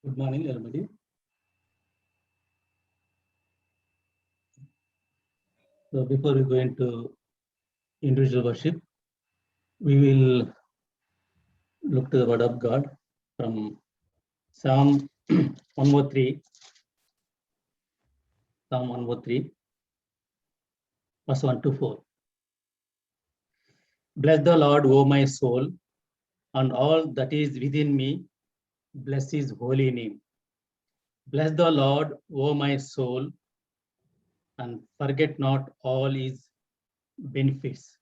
Good morning, everybody. So before we go into individual worship, we will look to the word of God from Psalm 103. Psalm 103, verse 1 to 4. Bless the Lord, O my soul, and all that is within me, bless his holy name. Bless the Lord, O my soul, and forget not all his benefits,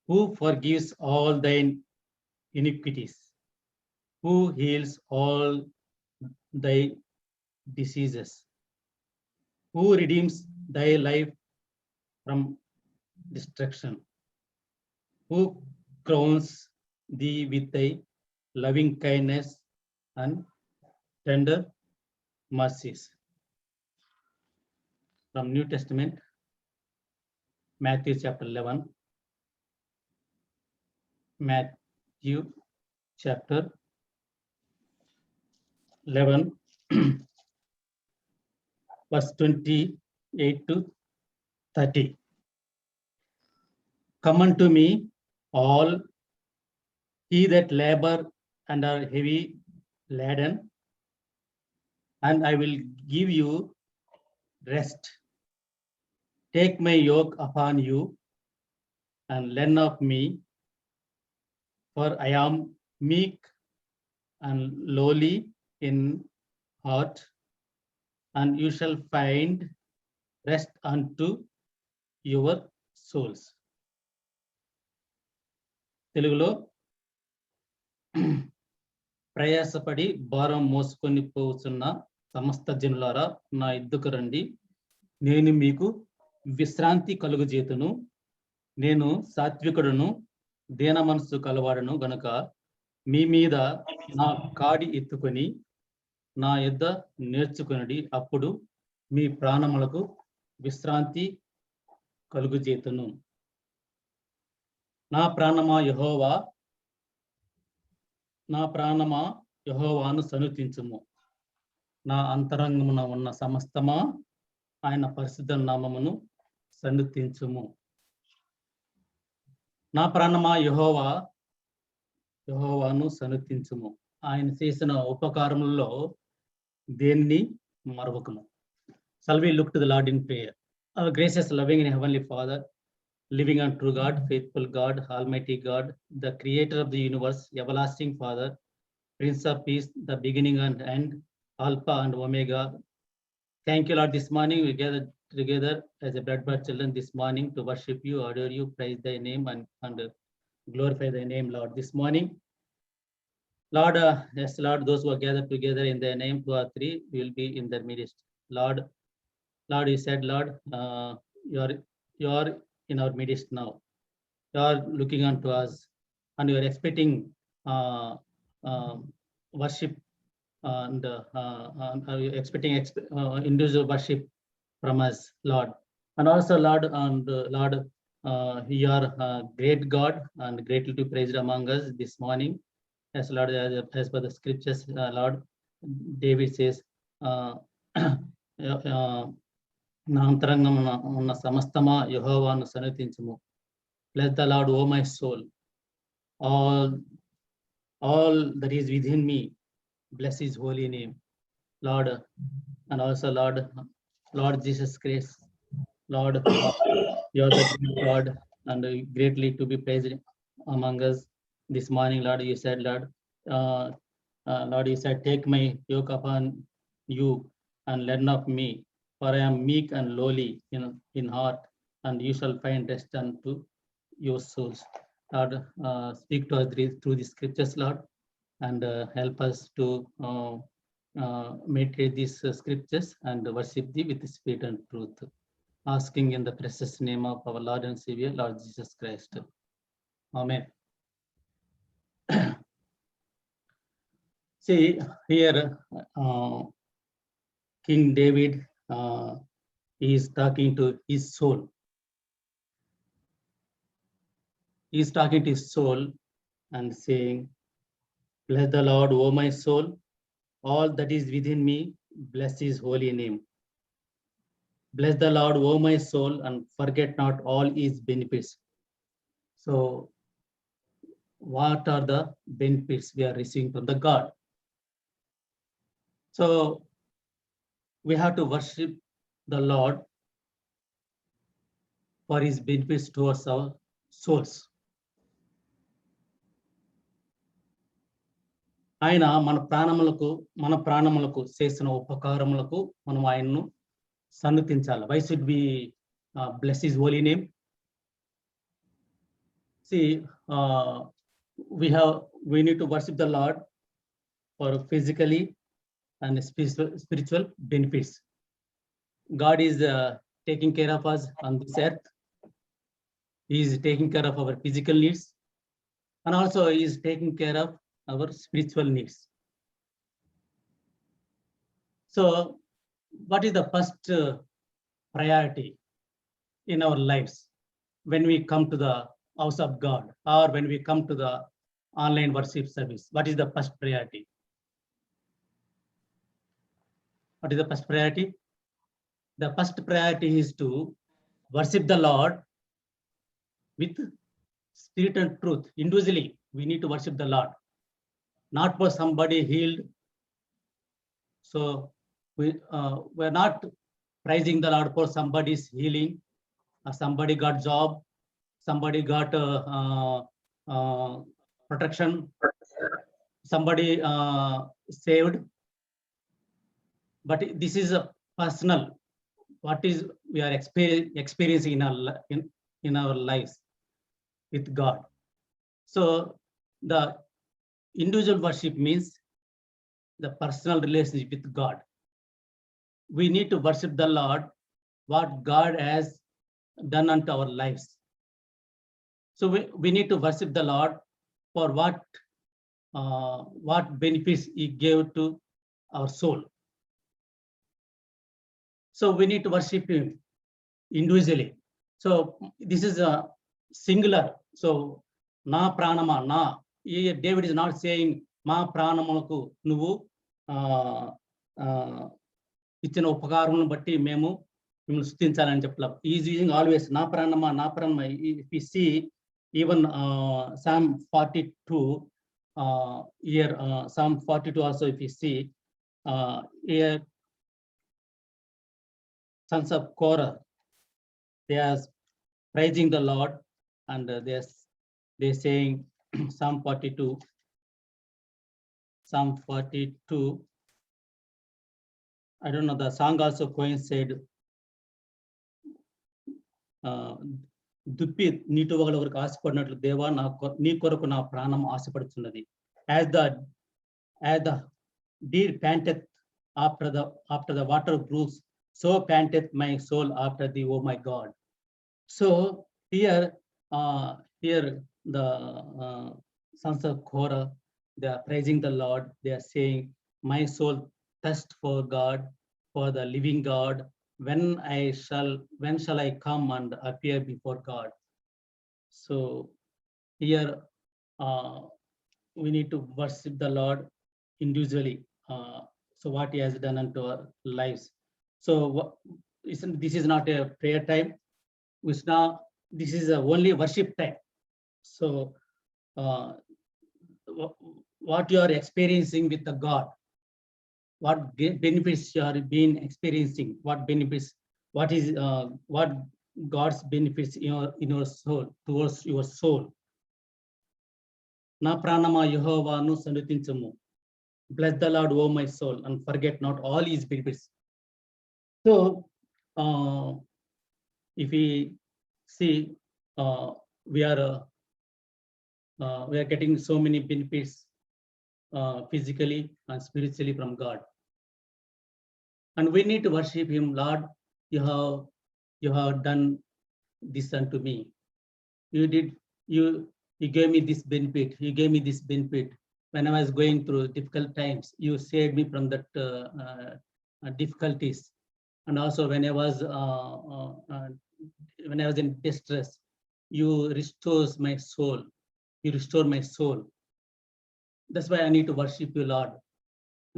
who forgives all thine iniquities, who heals all thy diseases, who redeems thy life from destruction, who crowns thee with thy loving kindness and tender mercies. From New Testament, Matthew chapter 11. Matthew chapter 11, verse 28 to 30. Come unto me, all ye that labor and are heavy laden, and I will give you rest. Take my yoke upon you and learn of me, for I am meek and lowly in heart, and you shall find rest unto your souls. తెలుగులో ప్రయాసపడి భారం మోసుకొని పోతున్న సమస్త జనులారా నా ఎద్దుకు రండి, నేను మీకు విశ్రాంతి కలుగజేతును. నేను సాత్వికుడును, దీన మనస్సు కలవాడను గనుక మీ మీద నా కాడి ఎత్తుకొని నా యొద్ద నేర్చుకొనుడి, అప్పుడు మీ ప్రాణములకు విశ్రాంతి కలుగజేతును. నా ప్రాణమా యెహోవాను సన్నుతించుము. నా అంతరంగమున ఉన్న సమస్తమా ఆయన పరిశుద్ధ నామమును సన్నుతించుము. నా ప్రాణమా యెహోవాను సన్నుతించుము. ఆయన చేసిన ఉపకారములలో దేన్ని మరవకము. Shall we look to the Lord in prayer? Our gracious, loving and heavenly Father, living and true God, faithful God, almighty God, the creator of the universe, everlasting Father, Prince of Peace, the beginning and end, Alpha and Omega. Thank you, Lord. This morning we gathered together as a blood-bought children this morning to worship you, adore you, praise thy name, and glorify thy name, Lord. This morning, Lord, yes, Lord, those who are gathered together in thy name, 2 or 3, we will be in their midst. Lord, you said, Lord, you are in our midst now. You are looking unto us, and you are expecting worship, and expecting individual worship from us, Lord. And also, Lord, you are great God and greatly to be praised among us this morning. As Lord, as per the scriptures, Lord, David says, నా అంతరంగమున ఉన్న సమస్తమా యెహోవాను సన్నుతించుము. Bless the Lord, O my soul, all that is within me, bless his holy name, Lord. And also, Lord Jesus Christ, Lord, you are the great God and greatly to be praised among us this morning. Lord, you said, Lord, you said, take my yoke upon you and learn of me, for I am meek and lowly in heart, and you shall find rest unto your souls. Lord, speak to us through the scriptures, Lord, and help us to meditate these scriptures and worship thee with spirit and truth. Asking in the precious name of our Lord and Savior, Lord Jesus Christ. Amen. See, here King David is talking to his soul. He is talking to his soul and saying, bless the Lord, O my soul, all that is within me, bless his holy name. Bless the Lord, O my soul, and forget not all his benefits. So, what are the benefits we are receiving from the God? So, we have to worship the Lord for his benefits towards our souls. ఆయన మన ప్రాణములకు చేసిన ఉపకారములకు మనం ఆయన్ను సన్నుతించాలి. Why should we bless his holy name? See, we need to worship the Lord for physically and spiritual benefits. God is taking care of us on this earth. He is taking care of our physical needs, and also he is taking care of our spiritual needs. So, what is the first priority in our lives when we come to the house of God, or when we come to the online worship service? What is the first priority? What is the first priority? The first priority is to worship the Lord with spirit and truth. Individually, we need to worship the Lord, not for somebody healed. So we're not praising the Lord for somebody's healing, or somebody got job, somebody got protection, somebody saved. But this is a personal, what is we are experiencing in our lives with God. So the individual worship means the personal relationship with God. We need to worship the Lord what God has done unto our lives. So we need to worship the Lord for what benefits he gave to our soul. So we need to worship him individually. So this is a singular. So na pranama na. David is not saying ma pranamaku nuvu ఇచ్చిన ఉపకారములను బట్టి మేము మిమ్మల్ని స్తుతించాలని చెప్పలా. Is using always నా ప్రాణమా నా ప్రాణమా. If you see even Psalm 42 here, Psalm 42 also, if you see here, sons of Korah, they are praising the Lord, and they saying Psalm 42, I don't know, the song also coincide. దుప్పి నీటి ఒకరు ఒకరికి ఆశపడినట్లు దేవా నీ కొరకు నా ప్రాణం ఆశపడుతున్నది. As the deer panteth after the water brooks, so panteth my soul after thee, O my God. So here the sons of Korah, they are praising the Lord. They are saying, my soul thirst for God, for the living God. When shall I come and appear before God? So here we need to worship the Lord individually. So what he has done unto our lives. So this is not a prayer time. This is only worship time. So what you are experiencing with the God, what benefits you are being experiencing, what God's benefits in your soul, towards your soul. Na pranama Yehovanu sanutinchamu. Bless the Lord, O my soul, and forget not all his benefits. So if we see, we are getting so many benefits physically and spiritually from God, and we need to worship him. Lord, you have done this unto me. You gave me this benefit. You gave me this benefit when I was going through difficult times. You saved me from that difficulties, and also when I was in distress, you restore my soul. You restore my soul. That's why I need to worship you, Lord.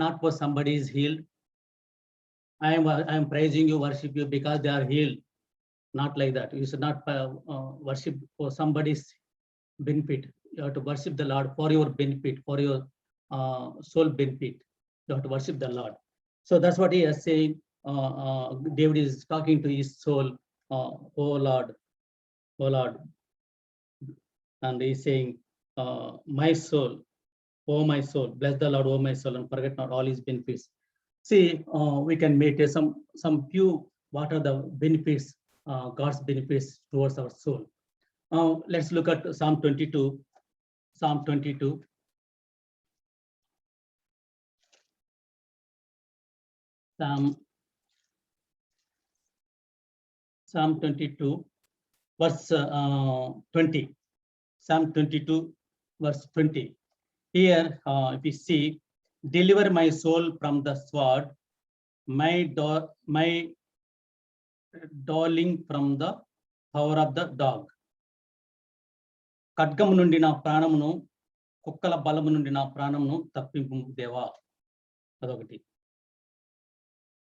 not for somebody is healed. I am praising you, worship you because they are healed. Not like that. You should not worship for somebody's benefit. You have to worship the Lord for your benefit, for your soul benefit. You have to worship the Lord. So that's what he is saying. David is talking to his soul, oh Lord, oh Lord. And he's saying, my soul, oh my soul, bless the Lord, oh my soul, and forget not all his benefits. See, we can make some few, what are the benefits, God's benefits towards our soul. Let's look at Psalm 22. Psalm 22. Psalm 22, verse 20. Psalm 22, verse 20. Here, if you see, deliver my soul from the sword, my darling from the power of the dog. ఖడ్గము నుండి నా ప్రాణమును, కుక్కల బలము నుండి నా ప్రాణమును తప్పింపు దేవా. అదొకటి.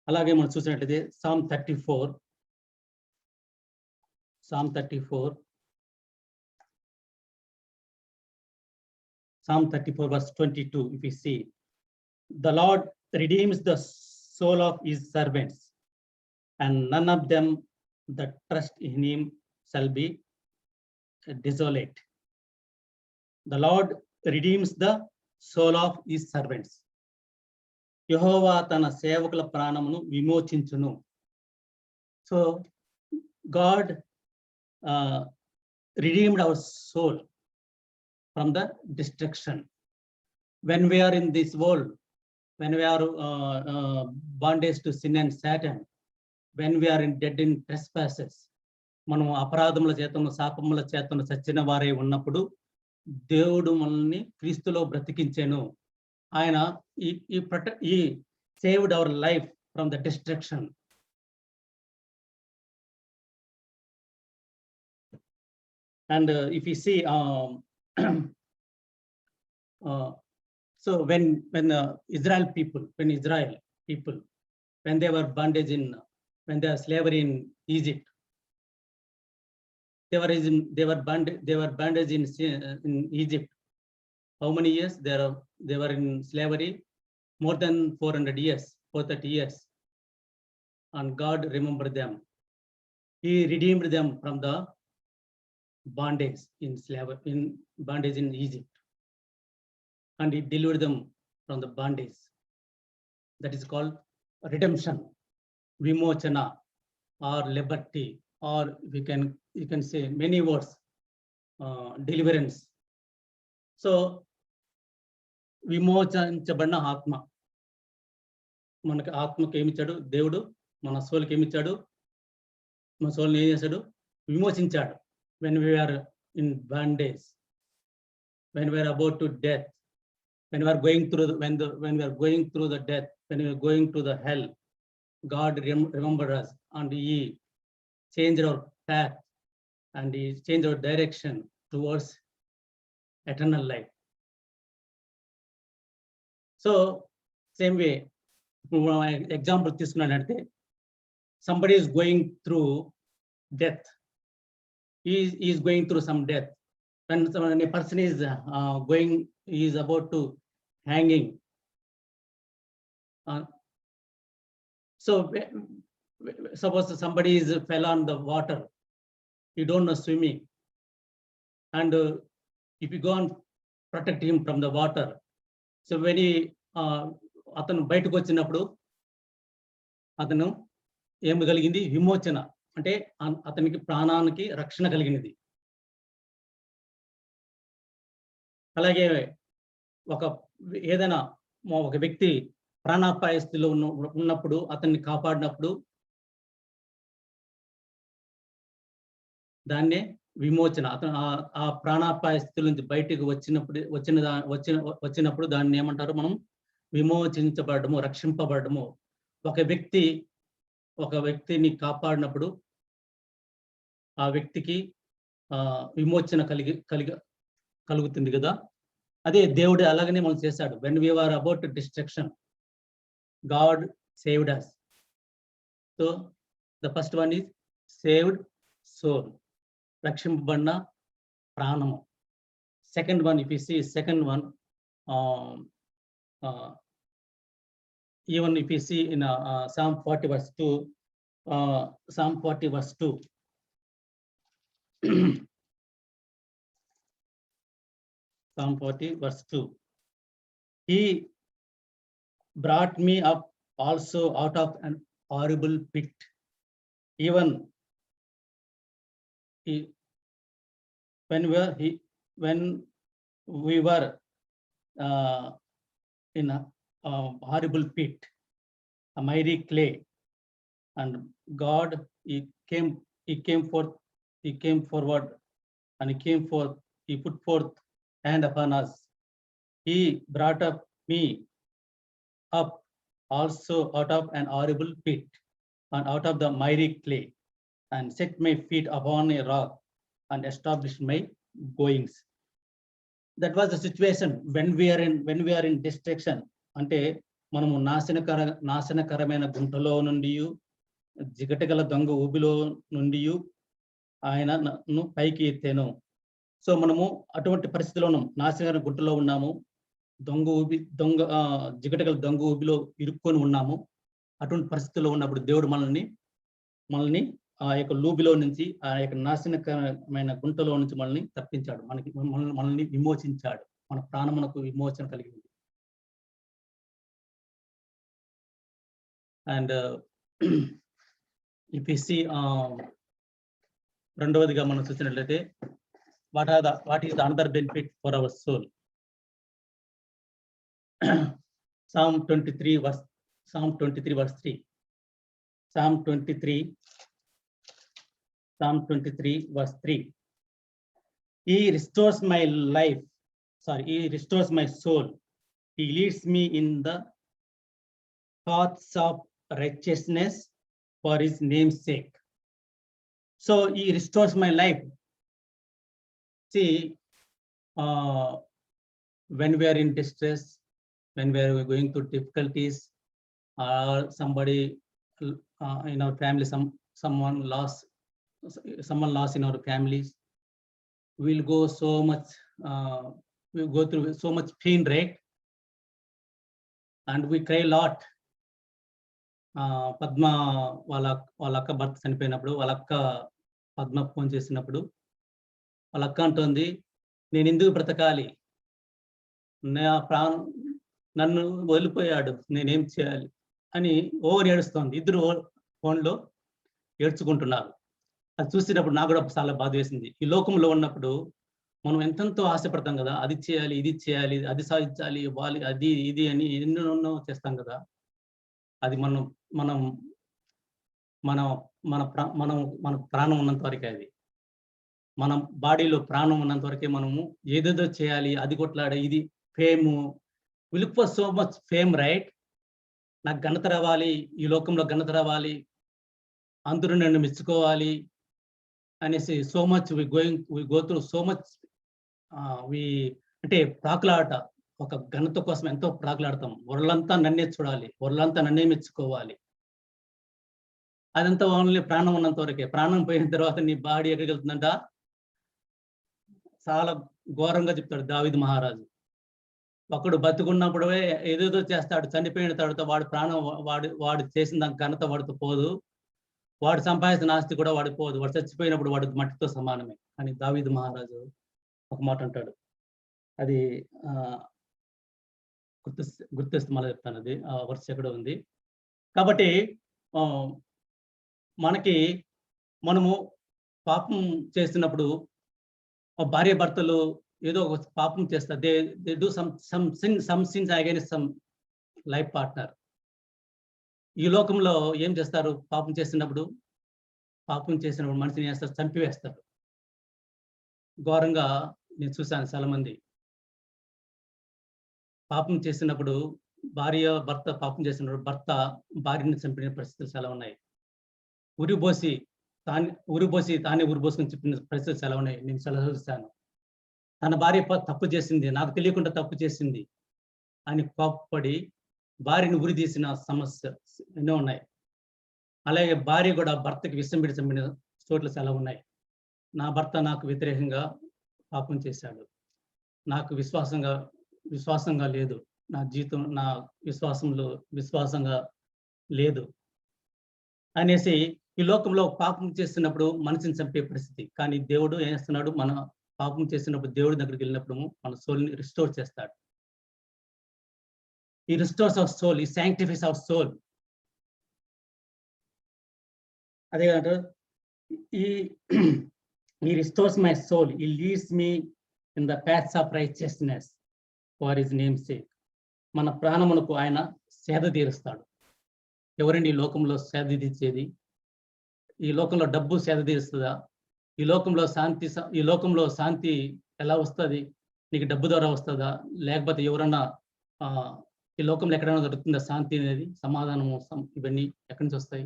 అలాగే మనం చూసినట్లయితే Psalm 34. Psalm 34. Psalm 34, verse 22, if you see, the Lord redeems the soul of his servants, and none of them that trust in him shall be desolate. The Lord redeems the soul of his servants. యెహోవా తన సేవకుల ప్రాణమును విమోచించును. So God redeemed our soul from the destruction. When we are in this world, when we are bondage to sin and Satan, when we are in dead in trespasses, మనం అపరాధముల చేతను, శాపముల చేతను చచ్చిన వారై ఉన్నప్పుడు దేవుడు మనల్ని క్రీస్తులో బ్రతికించెను. ఆయన ఈ saved our life from the destruction. And if you see, so when Israel people, when they were bondage when they were slavery in Egypt, they were bondage in Egypt. How many years they were in slavery? More than 400 years, 430 years. And God remembered them. He redeemed them from the bondage in bondage in Egypt, and he delivered them from the bondage. That is called redemption, vimochana, or liberty, or you can say many words, deliverance. So విమోచించబడిన ఆత్మ, మనకి ఆత్మకి ఏమిచ్చాడు దేవుడు, మన సోల్కి ఏమిచ్చాడు, మన సోల్ని ఏం చేశాడు, విమోచించాడు. When we are in bondage, when we are about to death, when we are going through when we are going through the death, when we are going to the hell, God remembered us, and he changed our path, and he changed our direction towards eternal life. So same way, example తీసుకున్నానంటే, somebody is going through death. He is going through some death. When a person is he is about to hanging. So suppose somebody fell on the water, you don't know swimming, and if you go and protect him from the water, so when he అతను బయటకు వచ్చినప్పుడు అతను ఏమి కలిగింది, విమోచన, అంటే అతనికి ప్రాణానికి రక్షణ కలిగినది. అలాగే ఏదైనా ఒక వ్యక్తి ప్రాణాపాయ స్థితిలో ఉన్నప్పుడు అతన్ని కాపాడినప్పుడు దాన్నే విమోచన. అతను ఆ ప్రాణాపాయ స్థితి నుంచి బయటకు వచ్చినప్పుడు దాన్ని ఏమంటారు, మనం విమోచించబడము, రక్షింపబడము. ఒక వ్యక్తిని కాపాడినప్పుడు ఆ వ్యక్తికి విమోచన కలుగుతుంది కదా. అదే దేవుడు అలాగనే మనం చేశాడు. When we are about destruction, God saved us. So the first one is saved soul, రక్షింపబడిన ప్రాణము. Second one, if you see second one, even if you see in Psalm 40 verse 2, Psalm 40 verse 2. Psalm 40 verse 2. He brought me up also out of an horrible pit. Even when we were in a horrible pit, a mighty clay, and God, he came forward, and he put forth hand upon us. He brought up me up also out of an horrible pit and out of the mighty clay, and set my feet upon a rock and established my goings. That was the situation when we are in destruction. అంటే మనము నాశనకరమైన గుంటలో నుండి, జిగటగల దొంగ ఊబిలో నుండి ఆయన నన్ను పైకి ఎత్తాను. సో మనము అటువంటి పరిస్థితిలో ఉన్నాం, నాశనకర గుంటలో ఉన్నాము, జిగటగల దొంగ ఊబిలో ఇరుక్కొని ఉన్నాము. అటువంటి పరిస్థితుల్లో ఉన్నప్పుడు దేవుడు మనల్ని ఆ యొక్క లూబిలో నుంచి, ఆ యొక్క నాశనకరమైన గుంటలో నుంచి మనల్ని తప్పించాడు, మనల్ని విమోచించాడు. మన ప్రాణమునకు విమోచన కలిగింది. అండ్ if you see రెండవదిగా మనం చూసినట్లయితే what is the another benefit for our soul? Psalm 23 verse 3. Psalm 23 verse 3. He restores my life. He restores my soul. He leads me in the paths of righteousness for his name's sake. So he restores my life. See, when we are in distress, when we are going through difficulties, or somebody in our family, someone lost in our families, we'll go through so much pain, right? And we cry a lot. Padma వాళ్ళ అక్క భర్త చనిపోయినప్పుడు, వాళ్ళ అక్క Padma phone చేసినప్పుడు వాళ్ళ అక్క అంటుంది, నేను ఎందుకు బ్రతకాలి, నా ప్రాణం నన్ను వదిలిపోయాడు, నేనేం చేయాలి అని ఓవర్ ఏడుస్తోంది. ఇద్దరు ఫోన్లో ఏడ్చుకుంటున్నారు. అది చూసినప్పుడు నాకు కూడా చాలా బాధ వేసింది. ఈ లోకంలో ఉన్నప్పుడు మనం ఎంతెంతో ఆశపడతాం కదా, అది చేయాలి, ఇది చేయాలి, అది సాధించాలి, అది ఇది అని ఎన్నెన్నో చేస్తాం కదా. అది మన ప్రాణం ఉన్నంత వరకే, అది మన బాడీలో ప్రాణం ఉన్నంత వరకే మనము ఏదేదో చేయాలి, అది కొట్లాడే, ఇది fame, we look for so much fame, right? నాకు ఘనత రావాలి, ఈ లోకంలో ఘనత రావాలి, అందరూ నన్ను మెచ్చుకోవాలి అనేసి so much we go through so much. అంటే ప్రాకులాట, ఒక ఘనత కోసం ఎంతో ప్రాకులాడతాం. వరలంతా నన్నే చూడాలి, వరలంతా నన్నే మెచ్చుకోవాలి. అదంతా ఓన్లీ ప్రాణం ఉన్నంత వరకే. ప్రాణం పోయిన తర్వాత నీ బాడీ ఎక్కడికి వెళ్తుందంట, చాలా ఘోరంగా చెప్తాడు దావీదు మహారాజు. ఒకడు బతుకున్నప్పుడు ఏదేదో చేస్తాడు, చనిపోయిన తర్వాత వాడు ప్రాణం, వాడు చేసిన ఘనత వాడితో పోదు, వాడు సంపాదించిన ఆస్తి కూడా వాడికి పోదు, వాడు చచ్చిపోయినప్పుడు వాడు మట్టితో సమానమే అని దావీదు మహారాజు ఒక మాట అంటాడు. అది గుర్తిస్తూ మళ్ళీ చెప్తాను, అది ఆ వర్ష ఎక్కడ ఉంది. కాబట్టి మనము పాపం చేస్తున్నప్పుడు భార్య భర్తలు ఏదో ఒక పాపం చేస్తారు, they do some since against some life partner. ఈ లోకంలో ఏం చేస్తారు, పాపం చేసినప్పుడు మనిషిని చేస్తారు, చంపివేస్తారు. ఘోరంగా నేను చూశాను చాలా మంది పాపం చేసినప్పుడు, భర్త పాపం చేసినప్పుడు భర్త భార్యని చంపిన పరిస్థితులు చాలా ఉన్నాయి. ఉరిపోసి తానే ఉరిపోసుకొని చెప్పిన పరిస్థితులు చాలా ఉన్నాయి. నేను చాలా చూశాను. తన భార్య తప్పు చేసింది, నాకు తెలియకుండా తప్పు చేసింది అని కోపపడి భార్యను ఉరిదీసిన సమస్య ఎన్నో ఉన్నాయి. అలాగే భార్య కూడా భర్తకి విషం పెట్టి చంపిన చోట్ల చాలా ఉన్నాయి. నా భర్త నాకు వ్యతిరేకంగా పాపం చేశాడు. నాకు విశ్వాసంగా లేదు. నా జీవితం నా విశ్వాసంగా లేదు అనేసి ఈ లోకంలో పాపం చేస్తున్నప్పుడు మనిషిని చంపే పరిస్థితి. కానీ దేవుడు ఏం చేస్తున్నాడు? మన పాపం చేసినప్పుడు దేవుడి దగ్గరికి వెళ్ళినప్పుడు మన సోల్‌ని రిస్టోర్ చేస్తాడు. He restores our soul. He sanctifies our soul. అదే అంటారు. He restores my soul. He leads me in the paths of righteousness for his name's sake. మన ప్రాణమునకు ఆయన సేద తీరుస్తాడు. ఎవరండి ఈ లోకంలో సేద తీర్చేది? ఈ లోకంలో డబ్బు సేద తీరుస్తుందా? ఈ లోకంలో శాంతి ఎలా వస్తుంది? నీకు డబ్బు ద్వారా వస్తుందా? లేకపోతే ఎవరన్నా ఈ లోకంలో ఎక్కడైనా దొరుకుతుందా శాంతి అనేది? సమాధానము ఇవన్నీ ఎక్కడి నుంచి వస్తాయి?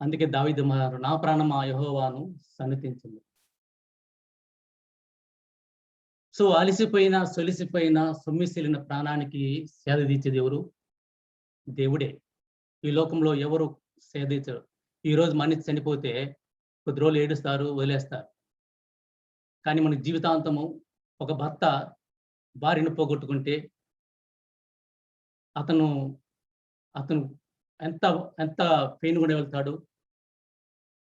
అందుకే దావీదు మహారాజు, నా ప్రాణమా యెహోవాను సన్నుతించుము. సో అలసిపోయిన, సొలిసిపోయిన, సొమ్మిసిలిన ప్రాణానికి సేద తీర్చేది ఎవరు? దేవుడే. ఈ లోకంలో ఎవరు సేద తీర్చరు. ఈరోజు మనిషి చనిపోతే కొద్ది రోజులు ఏడుస్తారు, వదిలేస్తారు. కానీ మన జీవితాంతము ఒక భర్త భార్యను పోగొట్టుకుంటే అతను ఎంత పెయిన్ కూడా వెళ్తాడు.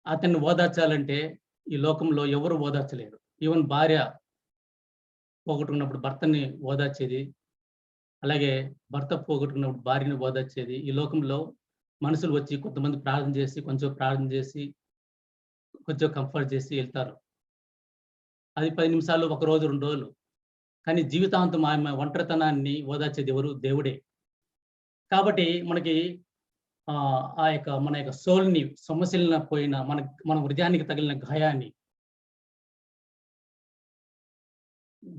అతన్ని ఓదార్చాలంటే ఈ లోకంలో ఎవరు ఓదార్చలేరు. ఈవెన్ భార్య పోగొట్టుకున్నప్పుడు భర్తని ఓదార్చేది, అలాగే భర్త పోగొట్టుకున్నప్పుడు భార్యని ఓదార్చేది. ఈ లోకంలో మనుషులు వచ్చి కొంతమంది ప్రార్థన చేసి, కొంచెం కంఫర్ట్ చేసి వెళ్తారు. అది 10 నిమిషాలు, 1 రోజు, 2 రోజులు. కానీ జీవితాంతం ఆమె ఒంటరితనాన్ని ఓదార్చేది ఎవరు? దేవుడే. కాబట్టి మనకి మన యొక్క సోల్‌ని సొమ్మసిల్లిన పోయిన మన హృదయానికి తగిలిన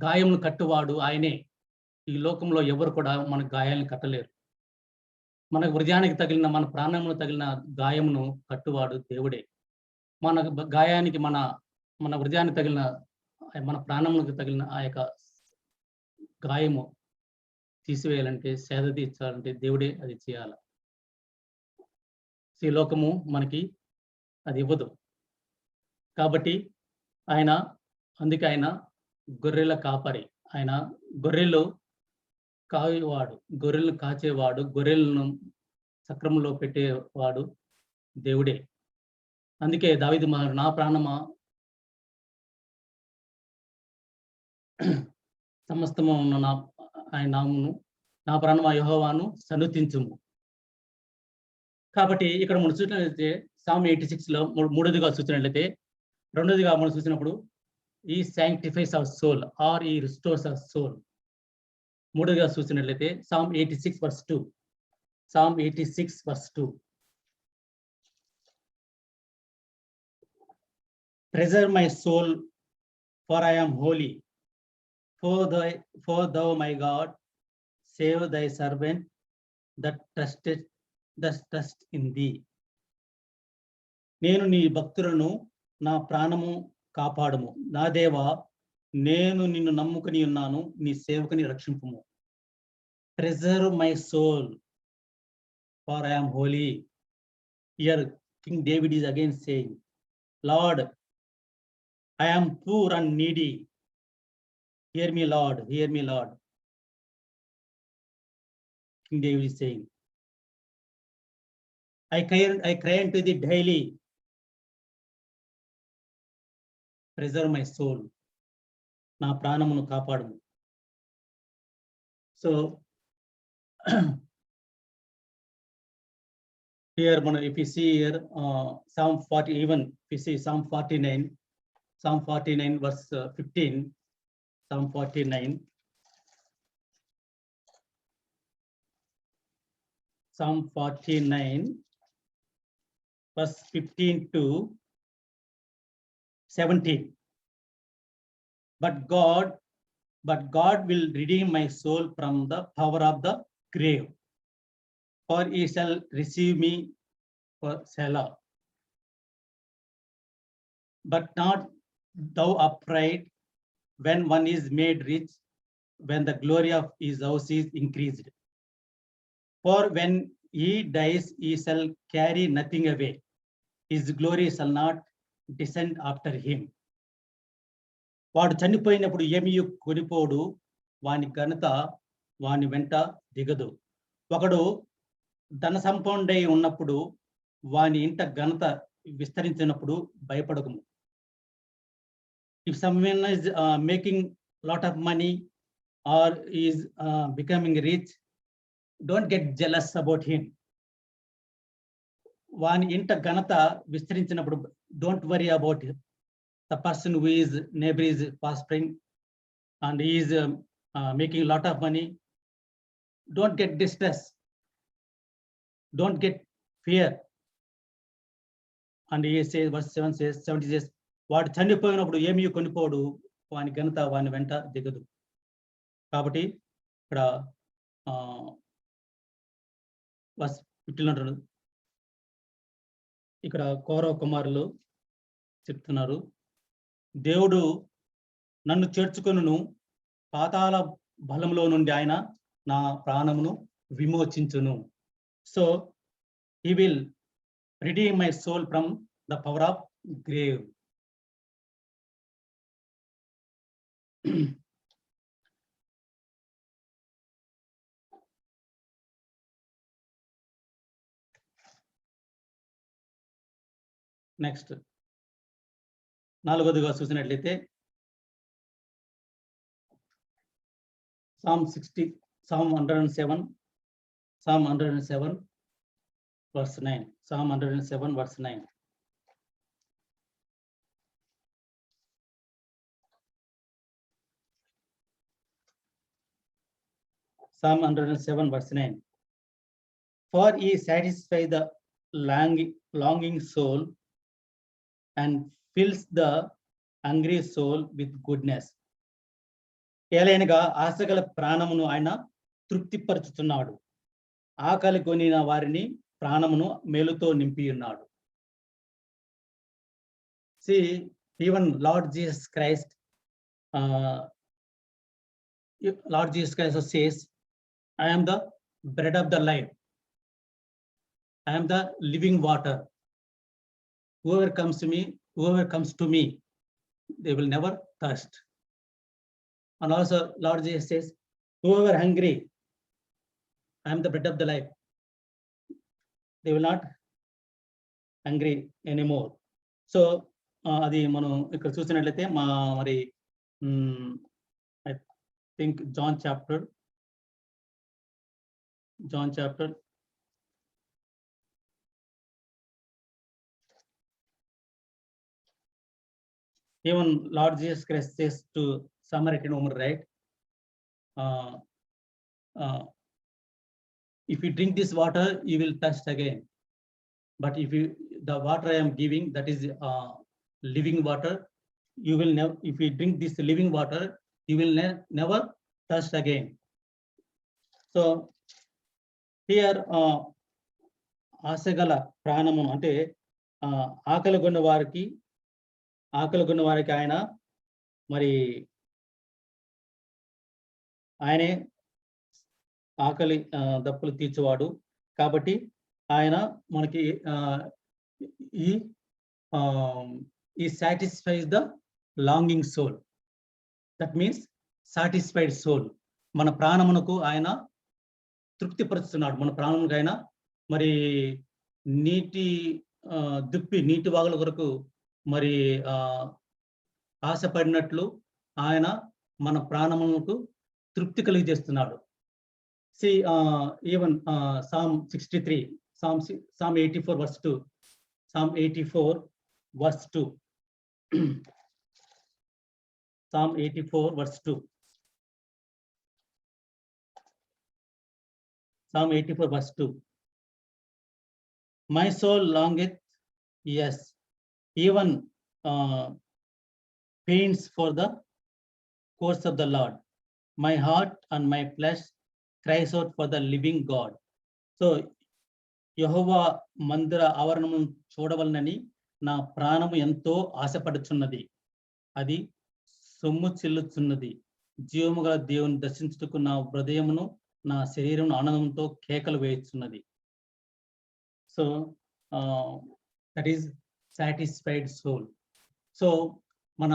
గాయమును కట్టువాడు ఆయనే. ఈ లోకంలో ఎవరు కూడా మన గాయాలను కట్టలేరు. మన హృదయానికి తగిలిన, మన ప్రాణమును తగిలిన గాయమును కట్టువాడు దేవుడే. మన గాయానికి మన హృదయానికి తగిలిన, మన ప్రాణములకు తగిలిన ఆ యొక్క గాయము తీసివేయాలంటే, సేద తీర్చాలంటే దేవుడే అది చేయాలి. ఈ లోకము మనకి అది ఇవ్వదు. కాబట్టి అందుకే ఆయన గొర్రెల కాపరి. ఆయన గొర్రెలను కాచేవాడు, గొర్రెలను సక్రమంలో పెట్టేవాడు దేవుడే. అందుకే దావీదు మహారాజు, నా ప్రాణమా సమస్తము ఉన్న ఆయన నామమును, నా ప్రాణమా యెహోవాను సన్నుతించుము. కాబట్టి ఇక్కడ మనం చూసినట్లయితే సామ్ 86లో మూడోదిగా చూసినట్లయితే, రెండోదిగా మనం చూసినప్పుడు ఈ sanctifies our soul or he restores our soul. మూడోదిగా చూసినట్లయితే Psalm 86 verse 2. Psalm 86 verse 2. Preserve my soul, for I am holy. For thou, my God, save thy servant that trust in thee. నేను నీ భక్తులను, నా ప్రాణము కాపాడుము. నా దేవా, నేను నిన్ను నమ్ముకుని ఉన్నాను, నీ సేవకుని రక్షింపుము. Preserve my soul, for I am holy. Here King David is again saying, Lord, I am poor and needy. Hear me, Lord, hear me, Lord. King David is saying, I cry unto thee daily. Preserve my soul. నా ప్రాణమును కాపాడుము. So here if you see here Psalm 40, even if you see Psalm 49 verse 15, Psalm 49 verse 15 to 17. But God will redeem my soul from the power of the grave, for he shall receive me for Selah. But not thou upright, when one is made rich, when the glory of his house is increased. For when he dies, he shall carry nothing away. His glory shall not descend after him. వాడు చనిపోయినప్పుడు ఏమీ కొనిపోడు, వాని ఘనత వాని వెంట దిగదు. ఒకడు ధన సంపన్నుడై ఉన్నప్పుడు వాని ఇంట ఘనత విస్తరించినప్పుడు భయపడకుము. If someone is making lot of money or is becoming rich, don't get jealous about him. వాని ఇంట ఘనత విస్తరించినప్పుడు don't worry about the person who is neighbor is prospering and he is making lot of money. Don't get distressed. Don't get fear. And he says, verse 7 says, 70 says, వాడు చనిపోయినప్పుడు ఏమీ కొనిపోడు, వాని ఘనత వాని వెంట దిగదు. కాబట్టి ఇక్కడ verse 15 అంటారు, ఇక్కడ కౌరవ కుమారులు చెప్తున్నారు, దేవుడు నన్ను చేర్చుకొనును, పాతాళ బలంలో నుండి ఆయన నా ప్రాణమును విమోచించును. So he will redeem my soul from the power of grave. Next 4వదిగా చూసినట్లయితే Psalm 107 verse 9. Psalm 107 verse 9. Psalm 107 verse 9. For he satisfies the longing soul and fills the hungry soul with goodness. ఏలైనగా ఆశగల ప్రాణమును ఆయన తృప్తిపరుచుతున్నాడు, ఆకలి కొనిన వారిని ప్రాణమును మేలుతో నింపి ఉన్నాడు. See, even Lord Jesus Christ says, I am the bread of the life. I am the living water. Whoever comes to me, they will never thirst. And also Lord Jesus says, whoever hungry, I am the bread of the life. They will not hungry anymore. So అది మనం ఇక్కడ చూసినట్లయితే మరి I think John chapter even Lord Jesus Christ says to Samaritan woman, right? If you drink this water, you will thirst again. But the water I am giving, that is living water, you will never. If you drink this living water, you will never thirst again. So here, ఆశగల ప్రాణమును అంటే ఆకలి కొన్న వారికి ఆయన మరి ఆయనే ఆకలి దప్పులు తీర్చేవాడు. కాబట్టి ఆయన మనకి ఈ satisfies the longing soul. That means satisfied soul. మన ప్రాణమునకు ఆయన తృప్తిపరుస్తున్నాడు. మన ప్రాణమునకు ఆయన మరి నీటి వాగుల కొరకు మరి ఆశపడినట్లు ఆయన మన ప్రాణమునకు తృప్తి కలిగజేస్తున్నాడు. See, even Psalm 63, Psalm 84 verse 2. Psalm 84 verse 2. Psalm 84 verse 2. Psalm 84 verse 2. My soul longeth, yes, even pains for the course of the Lord. My heart and my flesh cries out for the living God. So యెహోవా మందిర ఆవరణము చూడవలనని నా ప్రాణము ఎంతో ఆశపడుచున్నది, అది సొమ్ము చెల్లుచున్నది. జీవము గల దేవుని దర్శించుటకు నా హృదయమును నా శరీరమును ఆనందంతో కేకలు వేయుచున్నది. So that is satisfied soul. So మన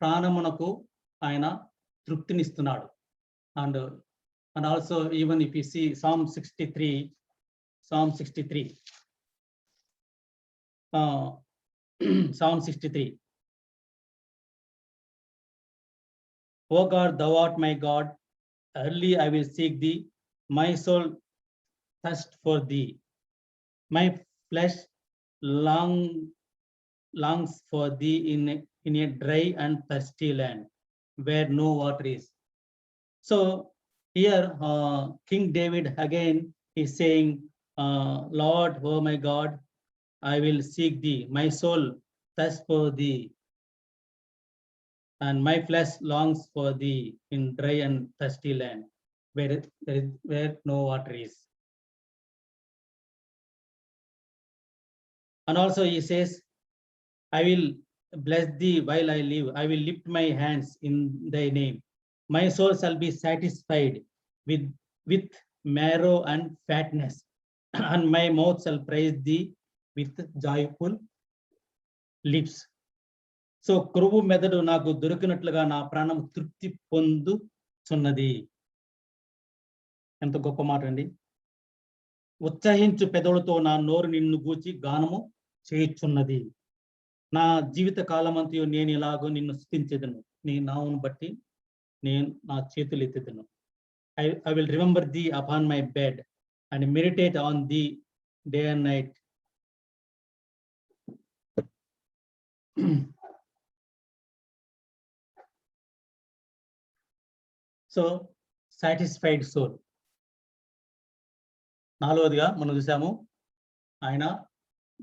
ప్రాణమునకు ఆయన తృప్తినిస్తున్నాడు. And also even if you see Psalm 63, Psalm 63. Psalm 63. O God, thou art my God, early I will seek thee, my soul thirst for thee, my flesh longs for thee in a dry and thirsty land where no water is. So here King David again is saying, Lord, oh my God, I will seek thee, my soul thirsts for thee, and my flesh longs for thee in dry and thirsty land where no water is. And also he says, I will bless thee while I live, I will lift my hands in thy name, my soul shall be satisfied with marrow and fatness, and my mouth shall praise thee with joyful lips. So క్రొవ్వు మెదడు నాకు దొరికినట్లుగా నా ప్రాణం తృప్తి పొందుచున్నది. ఎంత గొప్ప మాట అండి. ఉత్సహించు పెదవులతో నా నోరు నిన్ను గూర్చి గానము చేయుచున్నది. నా జీవిత కాలమంతయు నేను ఇలాగో నిన్ను స్తుతించెదను, నీ నామమును బట్టి నేను నా చేతులు ఎత్తెదను. I will remember thee upon my bed and meditate on thee day and night. So satisfied soul. నాలుగవదిగా మనం చూసాము, ఆయన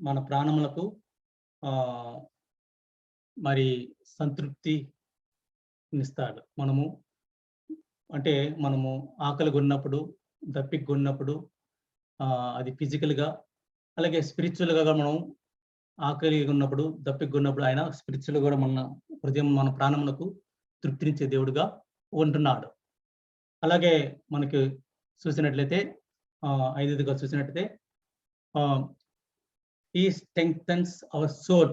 మన ప్రాణములకు మరి సంతృప్తినిస్తాడు. మనము ఆకలి కొన్నప్పుడు, దప్పిక కొన్నప్పుడు, అది ఫిజికల్గా, అలాగే స్పిరిచువల్గా మనం ఆకలి ఉన్నప్పుడు, దప్పిక ఉన్నప్పుడు ఆయన స్పిరిచువల్ కూడా మన హృదయం, మన ప్రాణములకు తృప్తినిచ్చే దేవుడుగా ఉంటున్నాడు. అలాగే మనకి చూసినట్లయితే ఐదుగా చూసినట్లయితే he strengthens our soul.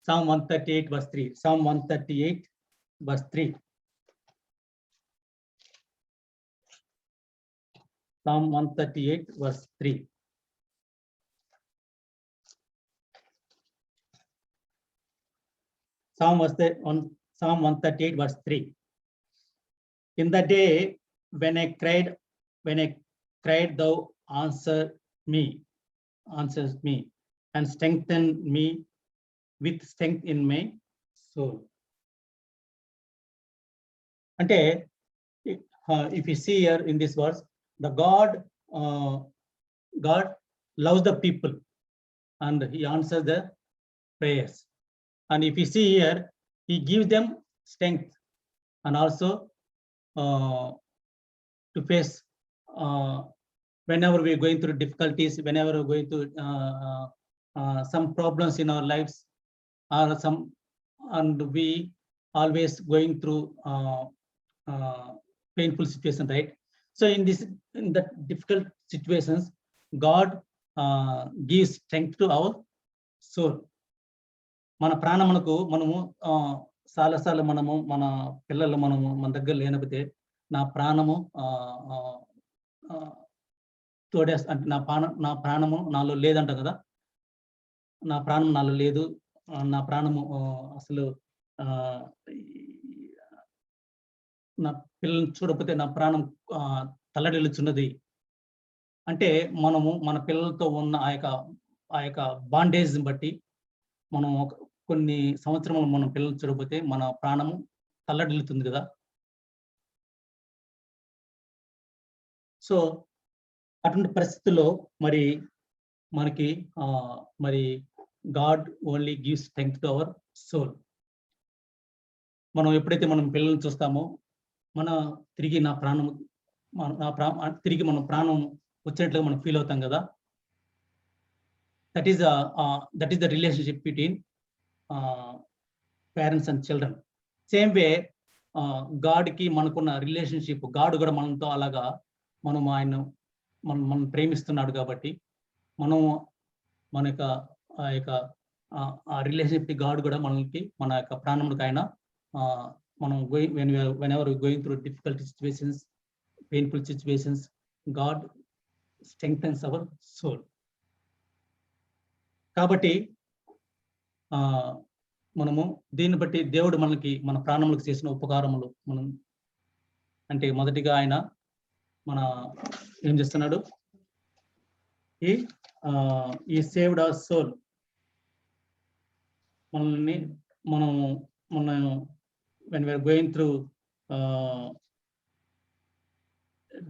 Psalm 138 verse 3. Psalm 138 verse 3. Psalm 138 verse 3. Psalm 138 verse 3. In the day when I cried, thou answers me, and strengthen me with strength in my soul. Ante if you see here in this verse, the God loves the people and he answers the prayers. And if you see here, he gives them strength and also to face whenever we're going through difficulties, whenever we're going through some problems in our lives, and we always going through painful situation, right? So in the difficult situations, God gives strength to our soul. మన ప్రాణమునకు మనము చాలాసార్లు మన పిల్లలు మన దగ్గర లేనకపోతే నా ప్రాణము అంటే నా ప్రాణము నాలో లేదంట కదా. నా ప్రాణం నాలో లేదు, నా ప్రాణము అసలు నా పిల్లల్ని చూడకపోతే నా ప్రాణం తల్లడిల్లుచున్నది అంటే, మనము మన పిల్లలతో ఉన్న ఆ యొక్క బాండేజ్ బట్టి మనం కొన్ని సంవత్సరములు మనం పిల్లలు చూడకపోతే మన ప్రాణము తల్లడిల్లుతుంది కదా. సో అటువంటి పరిస్థితుల్లో మనకి God only gives strength to our soul. మనం ఎప్పుడైతే మనం పిల్లల్ని చూస్తామో తిరిగి మన ప్రాణం వచ్చినట్లుగా మనం ఫీల్ అవుతాం కదా. That is the relationship between parents and children. Same way, గాడ్కి మనకున్న రిలేషన్షిప్, గాడ్ కూడా మనతో అలాగా మనం ఆయన మనం ప్రేమిస్తున్నాడు కాబట్టి మనం మన యొక్క ఆ యొక్క ఆ రిలేషన్షిప్ గాడ్ కూడా మనకి మన యొక్క ప్రాణములకు ఆయన మనం whenever going through difficult situations, painful situations, God strengthens our soul. కాబట్టి మనము దీన్ని బట్టి దేవుడు మనకి మన ప్రాణములకు చేసిన ఉపకారములు మనం అంటే మొదటిగా ఆయన మన ఏం చేస్తున్నాడు, ఈ సేవ్డ్ అవర్ సోల్. మనల్ని మన when we are going through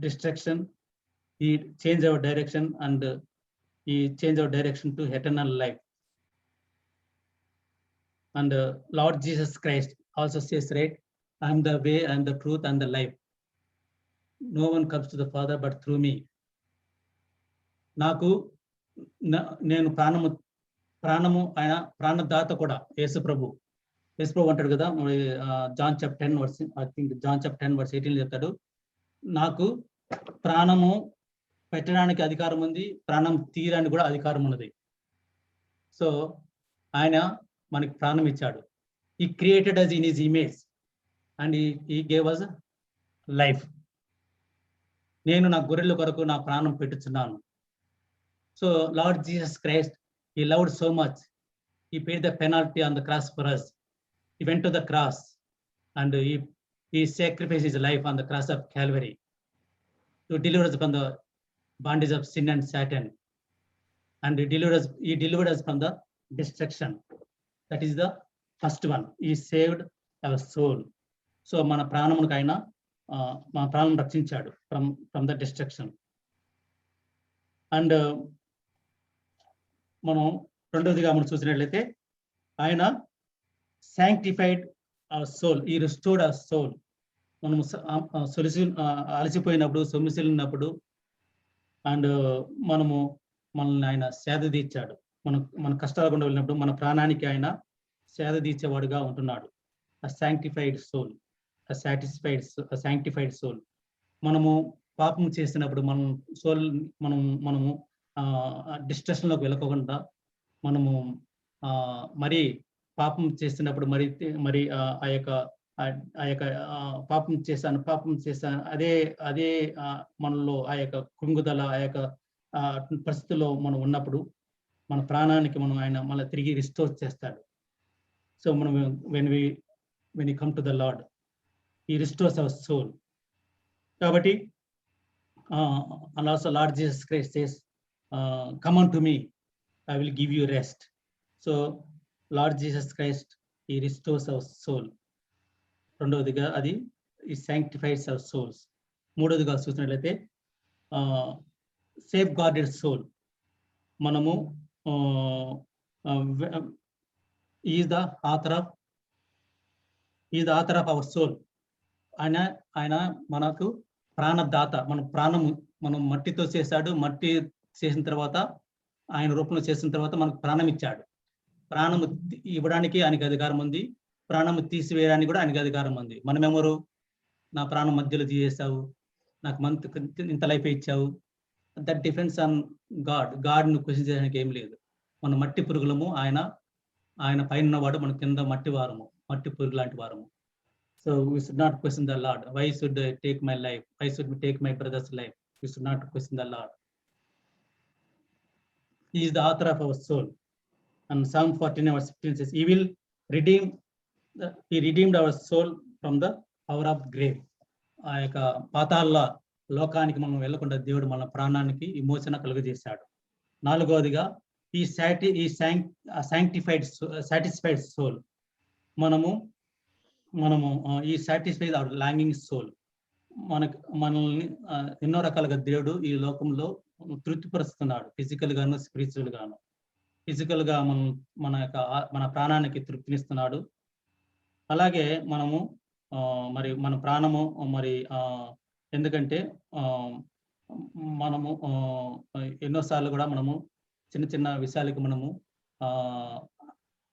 destruction, he change our direction and he change our direction to eternal life. And Lord Jesus Christ also says, right, I am the way and the truth and the life. No one comes to the Father but through me. నాకు నేను ప్రాణము ఆయన ప్రాణదాత కూడా యేసు ప్రభు అంటాడు కదా, John chapter 10 verse, I think John chapter 10 verse 18 చెప్తాడు, నాకు ప్రాణము పెట్టడానికి అధికారం ఉంది, ప్రాణం తీయడానికి కూడా అధికారం ఉన్నది. సో ఆయన మనకి ప్రాణం ఇచ్చాడు. He created us in his image and he gave us life. నేను నా గొర్రెల కొరకు నా ప్రాణం పెట్టుచున్నాను. So Lord Jesus Christ, he loved so much, he paid the penalty on the cross for us. He went to the cross and he sacrificed his life on the cross of Calvary to deliver us from the bondage of sin and Satan, and he delivered us from the destruction. That is the first one. He saved our soul. So మన ప్రాణమునకు ఆయన మన ప్రాణం రక్షించాడు from the destruction. And మనం రెండవదిగా మనం చూసినట్లయితే ఆయన sanctified our soul. He restored our soul. మనము అలసిపోయినప్పుడు, సొమ్మిసిలినప్పుడు అండ్ మనల్ని ఆయన సేద తీర్చాడు. మన కష్టాలు గుండా వెళ్ళినప్పుడు మన ప్రాణానికి ఆయన సేద తీర్చేవాడుగా ఉంటున్నాడు. A sanctified soul, a sanctified soul. మనము పాపం చేసినప్పుడు మనము డిస్ట్రక్షన్ లోకి వెళ్ళకుండా మనము మరి పాపం చేస్తున్నప్పుడు మరి ఆ యొక్క పాపం చేశాను అదే మనలో ఆ యొక్క కృంగుదల, ఆ యొక్క పరిస్థితుల్లో మనం ఉన్నప్పుడు మన ప్రాణానికి ఆయన మళ్ళీ తిరిగి రిస్టోర్ చేస్తాడు. సో మనం when we come to the Lord, he restores our soul. కాబట్టి and also Lord Jesus Christ says, come unto me, I will give you rest. So Lord Jesus Christ, he restores our soul. రెండవదిగా అది he sanctifies our souls. మూడవదిగా చూసినట్లయితే safeguarded soul. మనము is the author of our soul. ఆయన మనకు ప్రాణదాత. మనం మట్టితో చేశాడు. మట్టి చేసిన తర్వాత ఆయన రూపంలో చేసిన తర్వాత మనకు ప్రాణం ఇచ్చాడు. ప్రాణము ఇవ్వడానికి ఆయనకి అధికారం ఉంది, ప్రాణము తీసివేయడానికి కూడా ఆయనకి అధికారం ఉంది. మనమెవరు? నా ప్రాణం మధ్యలో తీసేసావు, నాకు ఇంత లైఫ్ ఇచ్చావు. దట్ డిపెండ్స్ ఆన్ గాడ్ను క్వశ్చన్ చేయడానికి ఏం లేదు. మన మట్టి పురుగులము, ఆయన పైన ఉన్నవాడు, మన కింద మట్టి పురుగు లాంటి వారము. So we should not question the Lord. Why should I take my life? Why should we take my brother's life? We should not question the Lord. He is the author of our soul. And Psalm 49:15 says, he redeemed our soul from the power of grave. ఆ యొక్క పాతాళ లోకానికి మనం వెళ్ళకుండా దేవుడు మన ప్రాణానికి విమోచన కలుగజేశాడు. నాలుగవదిగా ఈ సాటిస్ఫైడ్ సోల్. మనము ఈ సాటిస్ఫైడ్ అవర్ లాంగింగ్ సోల్. మనల్ని ఎన్నో రకాలుగా దేవుడు ఈ లోకంలో తృప్తిపరుస్తున్నాడు, ఫిజికల్ గాను స్పిరిచువల్ గాను. ఫిజికల్ గా మన ప్రాణానికి తృప్తినిస్తున్నాడు. అలాగే మన ప్రాణము ఎందుకంటే మనము ఎన్నోసార్లు కూడా మనము చిన్న చిన్న విషయాలకు మనము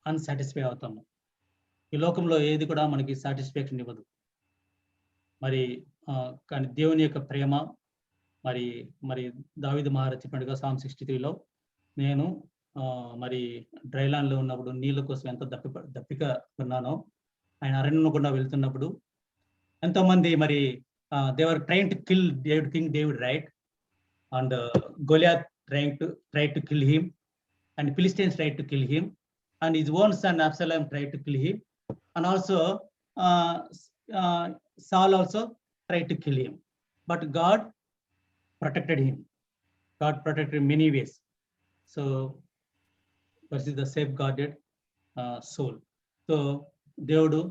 అన్సాటిస్ఫై అవుతాము. ఈ లోకంలో ఏది కూడా మనకి సాటిస్ఫాక్షన్ ఇవ్వదు. మరి కానీ దేవుని యొక్క ప్రేమ మరి మరి దావీదు మహారాజు చెప్పినట్టుగా సామ్ 63లో నేను మరి డ్రైలాండ్లో ఉన్నప్పుడు నీళ్ళ కోసం ఎంత దప్పిక ఉన్నానో, ఆయన అరణ్యం గుండా వెళ్తున్నప్పుడు ఎంతో మంది మరి they were trying to kill king David, right? And Goliath tried to kill him, and Philistines tried to kill him, and his own son Absalom tried to kill him, and also Saul also tried to kill him, but God protected him. God protected him many ways. So this is the safeguarded soul. So దేవుడు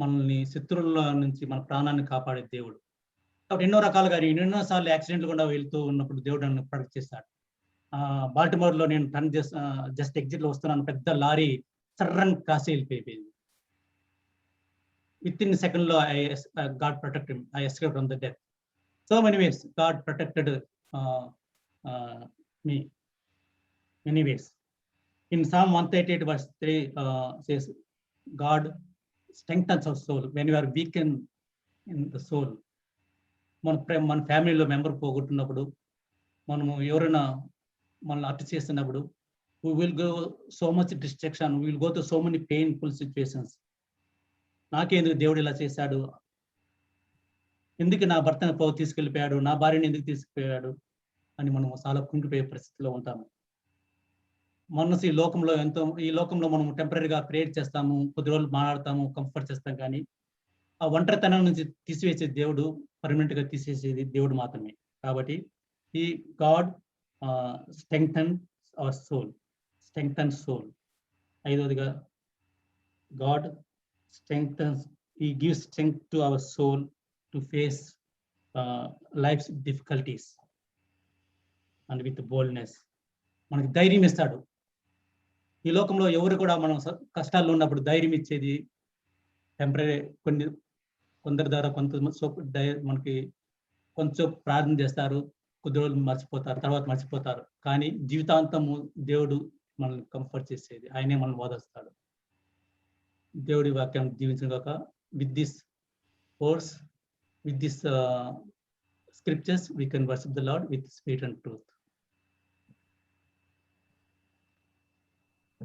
మనల్ని శత్రువుల నుంచి మన ప్రాణాన్ని కాపాడే దేవుడు. కాబట్టి ఎన్నో రకాలుగా ఎన్నోసార్లు యాక్సిడెంట్లు కూడా వెళ్తూ ఉన్నప్పుడు దేవుడు నన్ను ప్రొటెక్ట్ చేస్తాడు. బాల్టిమోర్లో నేను జస్ట్ ఎగ్జిట్ లో వస్తున్నాను, పెద్ద లారీ సర్రన్ కాసి వెళ్ళిపోయింది. విత్ ఇన్ సెకండ్ లో God protected, I escaped from the death. So many ways God protected me many ways. In Psalm 138 verse 3 says God strengthens our soul when you are weakened in the soul. మన ఫ్యామిలీలో member పోగొట్టున్నప్పుడు, మనము ఎవరైనా మనల్ని అర్థం చేస్తున్నప్పుడు, we will go so much distraction, we will go to so many painful situations. నాకేందుకు దేవుడు ఇలా చేశాడు, ఎందుకు నా భర్తను తీసుకెళ్ళిపోయాడు, నా భార్యని ఎందుకు తీసుకుపోయాడు అని మనం చాలా కుంగిపోయే పరిస్థితిలో ఉంటాము. మనసు ఈ లోకంలో మనం టెంపరీగా క్రియేట్ చేస్తాము, కొద్ది రోజులు మాట్లాడతాము, కంఫర్ట్ చేస్తాం, కానీ ఆ ఒంటరితనం నుంచి తీసివేసే దేవుడు, పర్మనెంట్ గా తీసేసేది దేవుడు మాత్రమే. కాబట్టి ఈ God strengthens our soul, strengthens soul. ఐదవదిగా God strengthens, he gives strength to our soul to face life's difficulties and with boldness. మనకి ధైర్యం ఇస్తాడు. ఈ లోకంలో ఎవరు కూడా మనం కష్టాల్లో ఉన్నప్పుడు ధైర్యం ఇచ్చేది టెంపరీ, కొందరి ద్వారా మనకి కొంచెం ప్రార్థన చేస్తారు, కొద్ది రోజులు మర్చిపోతారు, తర్వాత మర్చిపోతారు. కానీ జీవితాంతము దేవుడు మనల్ని కంఫర్ట్ చేసేది, ఆయనే మనల్ని ఓదార్స్తాడు. దేవుడి వాక్యం జీవించిన కాక with this words, with this scriptures we can worship the Lord with spirit and truth.